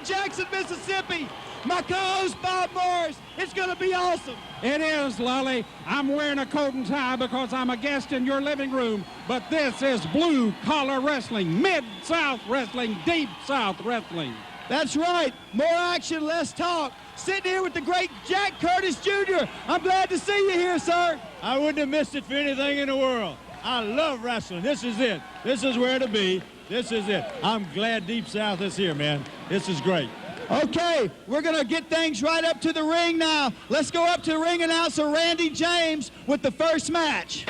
Jackson, Mississippi. My co-host, Bob Morris. It's going to be awesome. It is, Lolly. I'm wearing a coat and tie because I'm a guest in your living room, but this is Blue Collar Wrestling, Mid-South Wrestling, Deep South Wrestling. That's right. More action, less talk. Sitting here with the great Jack Curtis Jr. I'm glad to see you here, sir. I wouldn't have missed it for anything in the world. I love wrestling. This is it. This is where to be. This is it. I'm glad Deep South is here, man. This is great. Okay, we're going to get things right up to the ring now. Let's go up to ring announcer Randy James with the first match.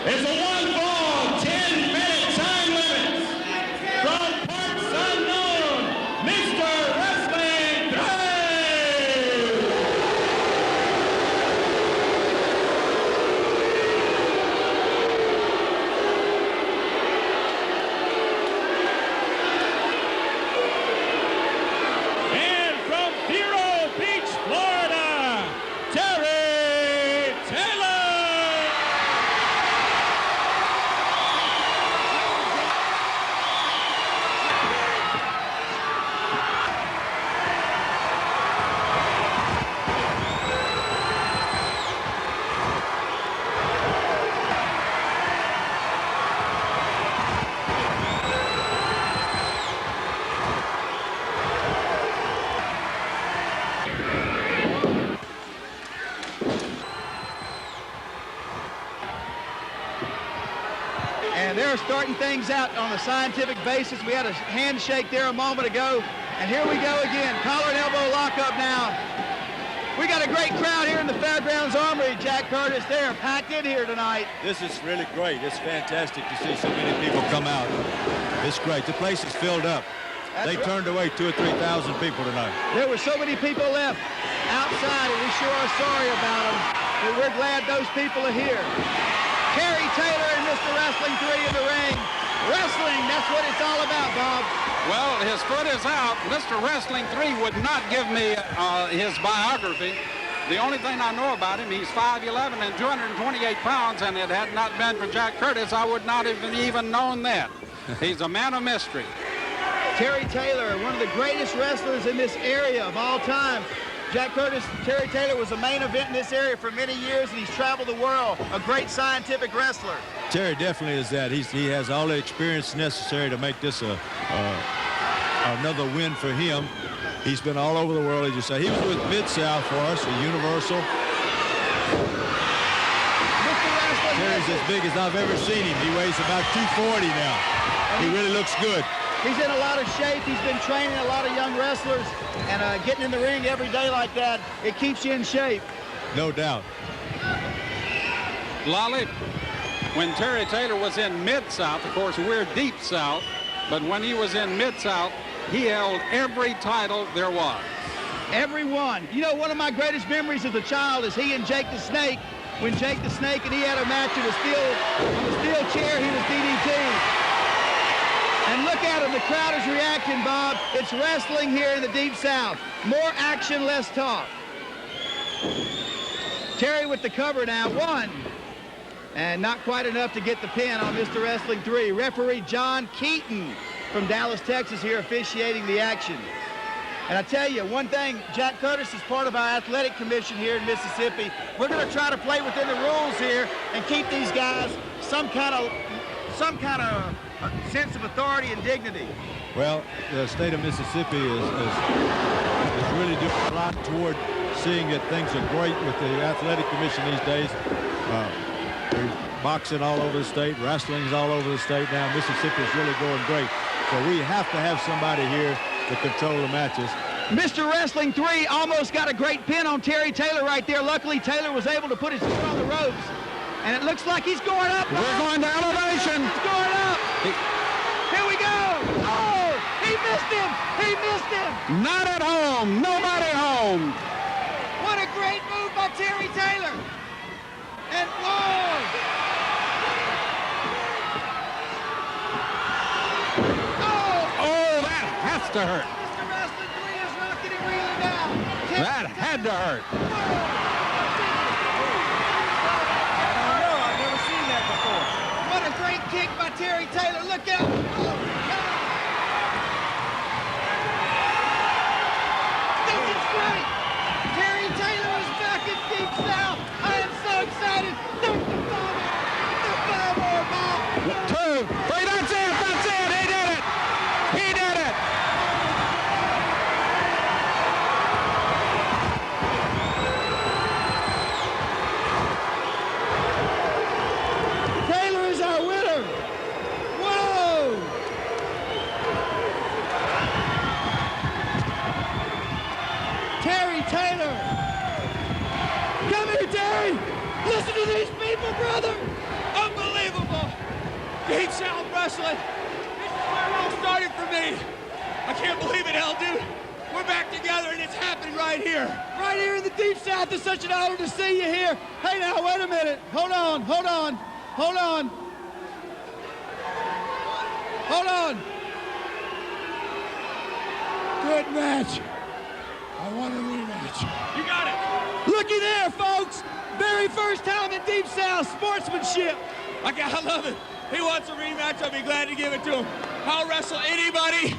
It's a one-fall, 10-minute time limit. From parts unknown, Mr. Wrestling 3. And from Vero Beach, Florida, Terry Taylor. And they're starting things out on a scientific basis. We had a handshake there a moment ago. And here we go again. Collar and elbow lockup now. We got a great crowd here in the Fairgrounds Armory, Jack Curtis. They're packed in here tonight. This is really great. It's fantastic to see so many people come out. It's great. The place is filled up. They turned away 2,000 or 3,000 people tonight. There were so many people left outside, and we sure are sorry about them. But we're glad those people are here. Terry Taylor and Mr. Wrestling 3 in the ring. Wrestling, that's what it's all about, Bob. Well, his foot is out. Mr. Wrestling 3 would not give me his biography. The only thing I know about him, he's 5'11" and 228 pounds, and it had not been for Jack Curtis, I would not have even known that. He's a man of mystery. Terry Taylor, one of the greatest wrestlers in this area of all time. Jack Curtis, Terry Taylor was a main event in this area for many years, and he's traveled the world, a great scientific wrestler. Terry definitely is that. He has all the experience necessary to make this another win for him. He's been all over the world, as you say. He was with Mid-South for us, a Universal. Terry's as big as I've ever seen him. He weighs about 240 now. He really looks good. He's in a lot of shape. He's been training a lot of young wrestlers, and getting in the ring every day like that, it keeps you in shape. No doubt. Lolly, when Terry Taylor was in Mid-South, of course, we're Deep South, but when he was in Mid-South, he held every title there was. Every one. You know, one of my greatest memories as a child is he and Jake the Snake. When Jake the Snake and he had a match in the steel chair, he was DDT. And look at him, the crowd is reacting, Bob. It's wrestling here in the Deep South. More action, less talk. Terry with the cover now, 1. And not quite enough to get the pin on Mr. Wrestling 3. Referee John Keaton from Dallas, Texas here officiating the action. And I tell you, one thing, Jack Curtis is part of our athletic commission here in Mississippi. We're going to try to play within the rules here and keep these guys some kind of sense of authority and dignity. Well, the state of Mississippi is really doing a lot toward seeing that things are great with the athletic commission these days. There's boxing all over the state, wrestling's all over the state now. Mississippi is really going great. So we have to have somebody here to control the matches. Mr. Wrestling 3 almost got a great pin on Terry Taylor right there. Luckily, Taylor was able to put his foot on the ropes. And it looks like he's going up. We're going to elevation. He's going up. Here we go. Oh, he missed him. He missed him. Not at home. Nobody home. What a great move by Terry Taylor. And whoa. Oh, that has to hurt. Mr. Wrestling 3 is rocking and reeling now. That had to hurt. What a great kick by Terry Taylor. Look out. Oh, God. people, brother. Unbelievable. Deep South Wrestling. This is where it all started for me. I can't believe it, hell, dude. We're back together, and it's happening right here. Right here in the Deep South. It's such an honor to see you here. Hey, now, wait a minute. Hold on. Hold on. Good match. I want a rematch. You got it. Looky there, folks. Very first time in Deep South sportsmanship. I love it. He wants a rematch. I'll be glad to give it to him. I'll wrestle anybody,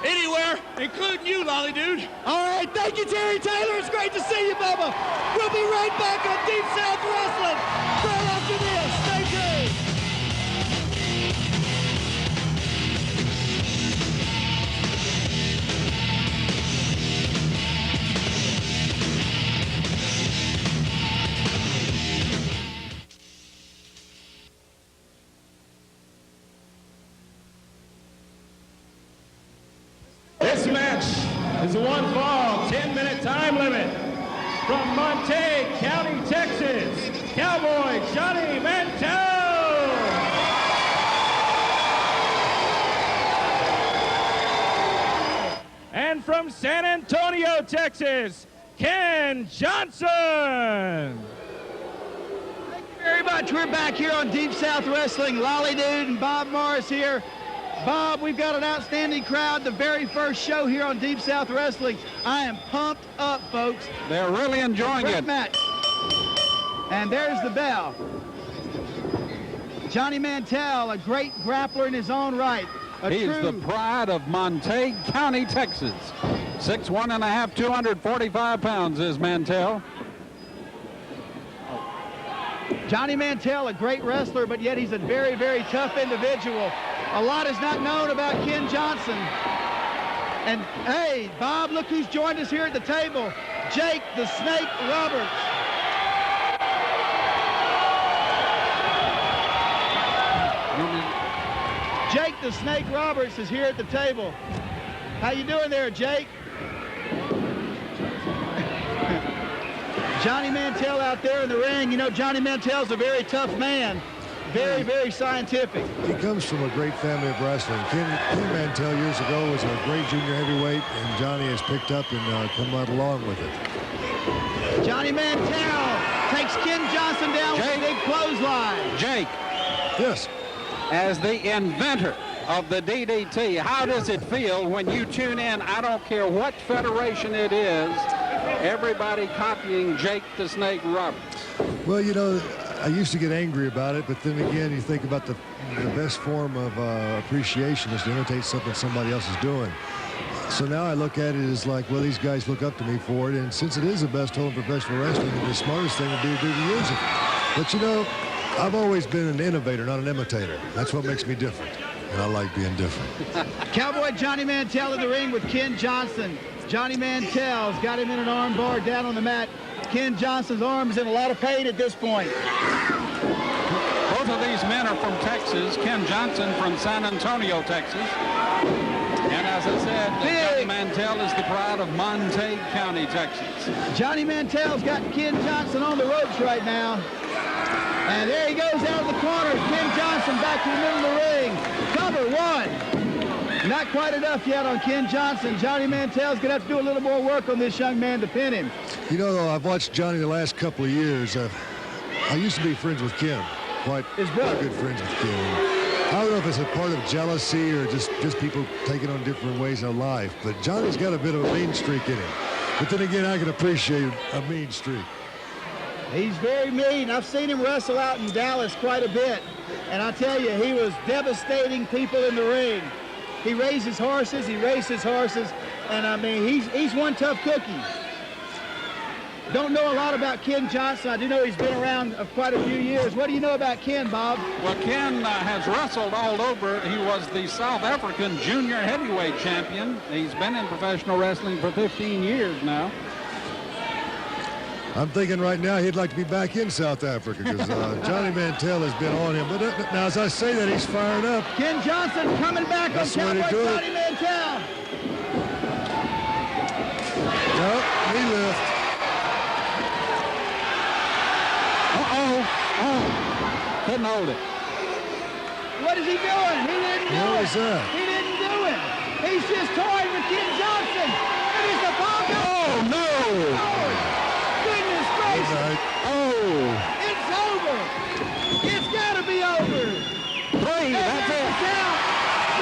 anywhere, including you, Lolly Dude. All right, thank you, Terry Taylor. It's great to see you, Bubba. We'll be right back on Deep South Wrestling right after this. Stay tuned. This match is a one fall, 10-minute time limit. From Mantell County, Texas, Cowboy Johnny Mantell. And from San Antonio, Texas, Ken Johnson. Thank you very much. We're back here on Deep South Wrestling. Lolly Dude and Bob Morris here. Bob, we've got an outstanding crowd. The very first show here on Deep South Wrestling. I am pumped up, folks. They're really enjoying Great it. match. And there's the bell. Johnny Mantell, a great grappler in his own right. He's the pride of Mantell County, Texas. 6'1½", 245 pounds is Mantell. Johnny Mantell, a great wrestler, but yet he's a very, very tough individual. A lot is not known about Ken Johnson. And hey, Bob, look who's joined us here at the table. Jake the Snake Roberts. Jake the Snake Roberts is here at the table. How you doing there, Jake? Johnny Mantell out there in the ring. You know, Johnny Mantell's a very tough man. Very, very scientific. He comes from a great family of wrestling. Ken Mantell years ago was a great junior heavyweight, and Johnny has picked up and come right along with it. Johnny Mantell takes Ken Johnson down with a big clothesline. Jake. Yes. As the inventor of the DDT, how does it feel when you tune in? I don't care what federation it is, everybody copying Jake the Snake Roberts. Well, you know, I used to get angry about it, but then again, you think about the best form of appreciation is to imitate something somebody else is doing. So now I look at it as like, well, these guys look up to me for it, and since it is the best tool in professional wrestling, the smartest thing would be to use it. But you know, I've always been an innovator, not an imitator. That's what makes me different, and I like being different. Cowboy Johnny Mantell in the ring with Ken Johnson. Johnny Mantell's got him in an arm bar down on the mat. Ken Johnson's arm is in a lot of pain at this point. Both of these men are from Texas. Ken Johnson from San Antonio, Texas. And as I said, Johnny Mantell is the pride of Mantell County, Texas. Johnny Mantell's got Ken Johnson on the ropes right now. And there he goes out of the corner. Ken Johnson back to the middle of the ring. Cover one. Not quite enough yet on Ken Johnson. Johnny Mantell's going to have to do a little more work on this young man to pin him. You know, though, I've watched Johnny the last couple of years. I used to be friends with Ken. Quite good friends with Ken. I don't know if it's a part of jealousy or just people taking on different ways of life, but Johnny's got a bit of a mean streak in him. But then again, I can appreciate a mean streak. He's very mean. I've seen him wrestle out in Dallas quite a bit. And I tell you, he was devastating people in the ring. He raises horses, he races horses, and I mean, he's one tough cookie. Don't know a lot about Ken Johnson. I do know he's been around quite a few years. What do you know about Ken, Bob? Well, Ken has wrestled all over. He was the South African junior heavyweight champion. He's been in professional wrestling for 15 years now. I'm thinking right now he'd like to be back in South Africa because Johnny Mantell has been on him. But now, as I say that, he's firing up. Ken Johnson coming back on Cowboy Johnny Mantell. No, knee lift. Uh-oh. Oh. Couldn't hold it. What is he doing? He didn't do What it. was that? He didn't do it. He's just toying with Ken Johnson. It is the Falcon. Oh, no. Oh, goodness gracious. Oh. It's over. It's got to be over. 3, that's it. Count.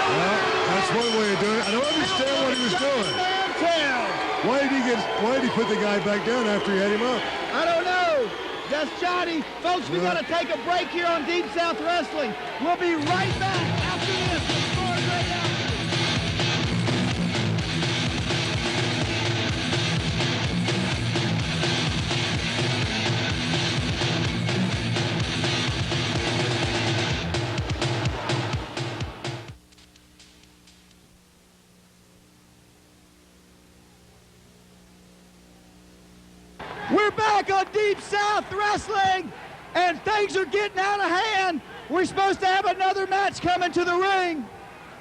Well, that's one way of doing it. I don't understand what he was doing. Mantell. Why did he put the guy back down after he had him up? I don't know. That's Johnny. Folks, we got to take a break here on Deep South Wrestling. We'll be right back after this. With more great action. We're back on Deep South Wrestling, and things are getting out of hand. We're supposed to have another match coming to the ring.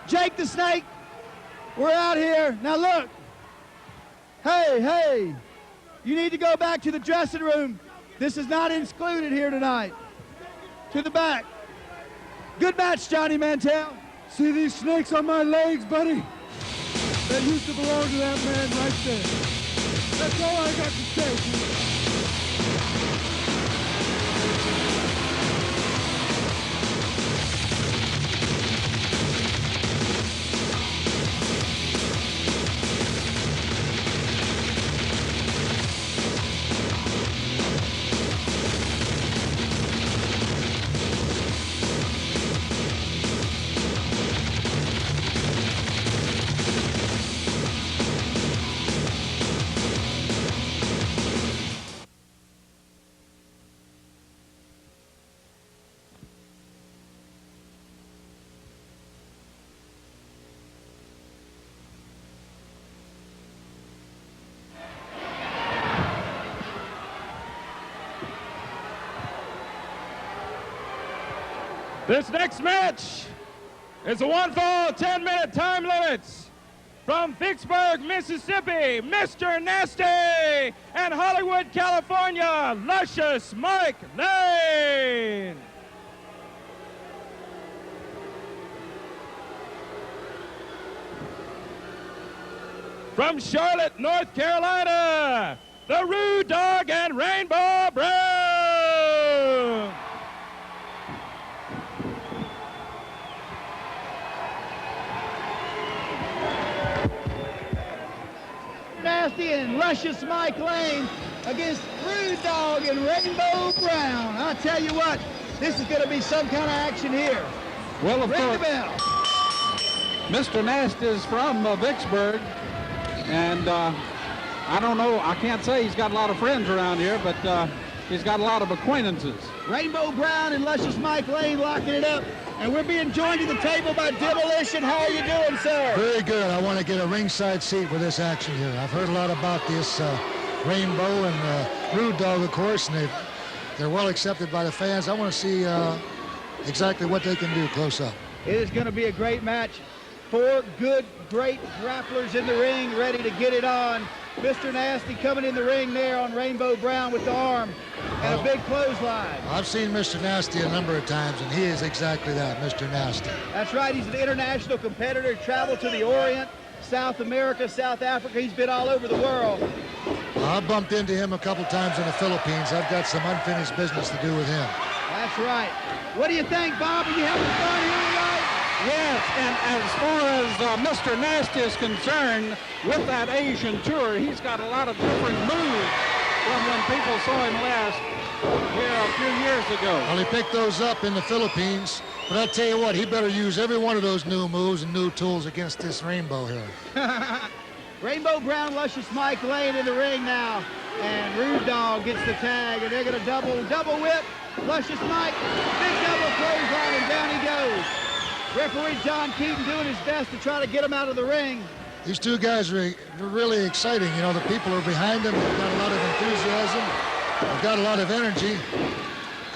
Jake the Snake, we're out here. Now look, hey, you need to go back to the dressing room. This is not excluded here tonight. To the back. Good match, Johnny Mantell. See these snakes on my legs, buddy? That used to belong to that man right there. That's all I got to say. This next match is a 1-fall, 10-minute time limits. From Vicksburg, Mississippi, Mr. Nasty, and Hollywood, California, Luscious Mike Lane. From Charlotte, North Carolina, the Rude Dog and Rainbow Brown. Nasty and Luscious Mike Lane against Rude Dog and Rainbow Brown. I'll tell you what, this is going to be some kind of action here. Well, of Ring the course, bell. Mr. Nasty is from Vicksburg, and I don't know, I can't say he's got a lot of friends around here, but he's got a lot of acquaintances. Rainbow Brown and Luscious Mike Lane locking it up. And we're being joined at the table by Demolition. How are you doing, sir? Very good. I want to get a ringside seat with this action here. I've heard a lot about this Rainbow and Rude Dog, of course, and they're well accepted by the fans. I want to see exactly what they can do close up. It is going to be a great match. 4 good, great grapplers in the ring, ready to get it on. Mr. Nasty coming in the ring there on Rainbow Brown with the arm and a big clothesline. I've seen Mr. Nasty a number of times, and he is exactly that, Mr. Nasty. That's right. He's an international competitor. Traveled to the Orient, South America, South Africa. He's been all over the world. I bumped into him a couple times in the Philippines. I've got some unfinished business to do with him. That's right. What do you think, Bob? Are you having fun here tonight? Yes, and as far as Mr. Nasty is concerned, with that Asian tour, he's got a lot of different moves from when people saw him last here a few years ago. Well, he picked those up in the Philippines, but I'll tell you what, he better use every one of those new moves and new tools against this Rainbow here. Rainbow Brown, Luscious Mike Lane in the ring now, and Rude Dog gets the tag, and they're going to double whip. Luscious Mike, big double clothesline, and down he goes. Referee John Keaton doing his best to try to get him out of the ring. These two guys are really exciting. You know, the people are behind them. They've got a lot of enthusiasm. They've got a lot of energy.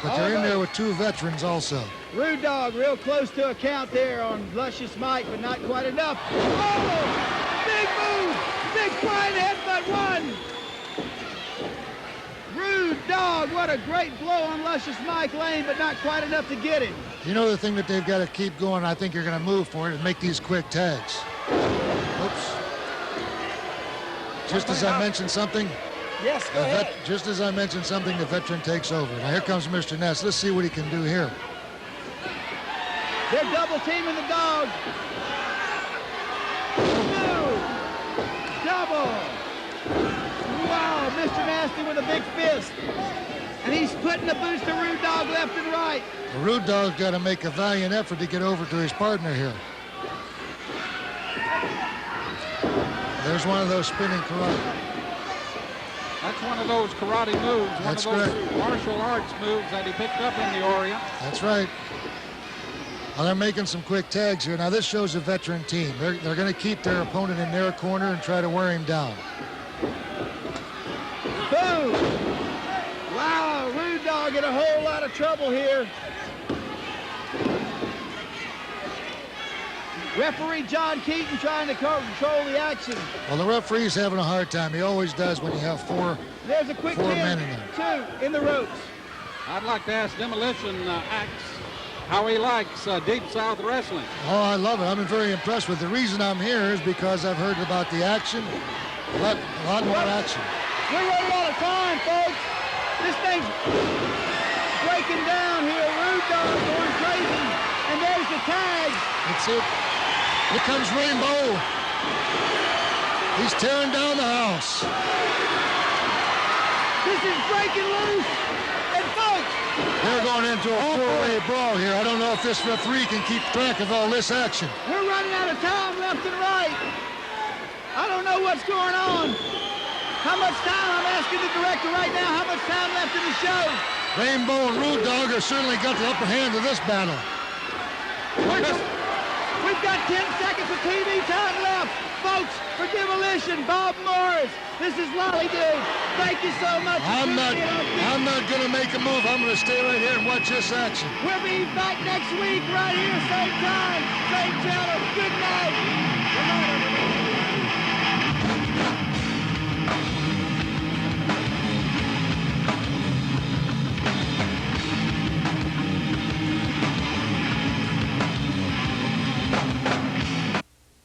But they're in there with 2 veterans also. Rude Dog real close to a count there on Luscious Mike, but not quite enough. Oh, big move. Big flying headbutt, 1. Rude Dog, what a great blow on Luscious Mike Lane, but not quite enough to get him. You know the thing that they've got to keep going, I think you're going to move for it, and make these quick tags. Oops. Just as I mentioned something, Yes, go ahead. just as I mentioned something, the veteran takes over. Now here comes Mr. Ness. Let's see what he can do here. They're double teaming the dog. Two. Double. Wow, Mr. Nasty with a big fist. And he's putting the boots to Rude Dog left and right. The Rude Dog's got to make a valiant effort to get over to his partner here. There's one of those spinning karate. That's one of those karate moves, That's one of those correct. martial arts moves that he picked up in the Orient. That's right. Well, they're making some quick tags here. Now, this shows a veteran team. They're going to keep their opponent in their corner and try to wear him down. Boom. Wow, Rude Dog in a whole lot of trouble here. Referee John Keaton trying to control the action. Well, the referee's having a hard time. He always does when you have four There's a quick men pin, in there. 2 in the ropes. I'd like to ask Demolition Axe how he likes Deep South wrestling. Oh, I love it. I'm very impressed with it. The reason I'm here is because I've heard about the action. A lot more action. We're running out of time, folks. This thing's breaking down here. Rude Dog going crazy. And there's the tag. That's it. Here comes Rainbow. He's tearing down the house. This is breaking loose. And folks, They're going into a four-way brawl here. I don't know if this referee can keep track of all this action. we're running out of time left and right. I don't know what's going on. How much time? I'm asking the director right now, how much time left in the show? Rainbow and Rude Dog have certainly got the upper hand of this battle. We've got 10 seconds of TV time left. Folks, for Demolition, Bob Morris. This is Lolly Dude. Thank you so much. I'm not going to make a move. I'm going to stay right here and watch this action. We'll be back next week right here, same time, same channel. Good night. Good night, everybody.